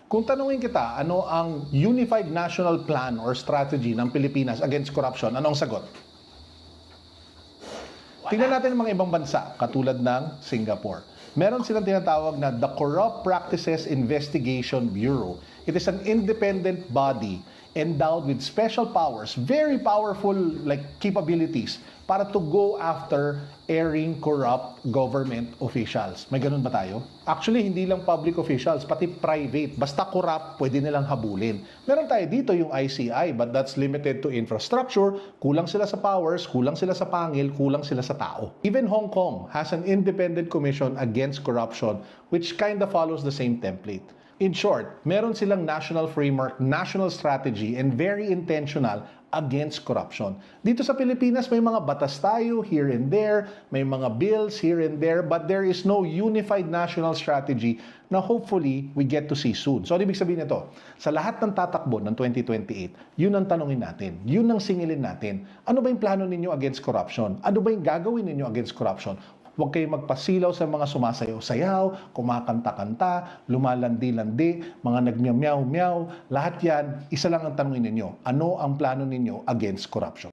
Kung tanungin kita, ano ang Unified National Plan or Strategy ng Pilipinas against corruption, ano ang sagot? Tingnan natin ang mga ibang bansa, katulad ng Singapore. Meron silang tinatawag na the Corrupt Practices Investigation Bureau. It is an independent body endowed with special powers, very powerful capabilities para to go after airing corrupt government officials. May ganun ba tayo? Actually, hindi lang public officials, pati private. Basta corrupt, pwede nilang habulin. Meron tayo dito yung ICI, but that's limited to infrastructure. Kulang sila sa powers, kulang sila sa pangil, kulang sila sa tao. Even Hong Kong has an independent commission against corruption which kind of follows the same template. In short, meron silang national framework, national strategy, and very intentional against corruption. Dito sa Pilipinas, may mga batas tayo here and there, may mga bills here and there, but there is no unified national strategy na hopefully we get to see soon. So, ano ibig sabihin nito? Sa lahat ng tatakbo ng 2028, yun ang tanungin natin, yun ang singilin natin. Ano ba yung plano ninyo against corruption? Ano ba yung gagawin ninyo against corruption? Huwag kayong magpasilaw sa mga sumasayaw-sayaw, kumakanta-kanta, lumalandi-landi, mga nagmyaw-meow. Lahat yan, isa lang ang tanongin ninyo. Ano ang plano ninyo against corruption?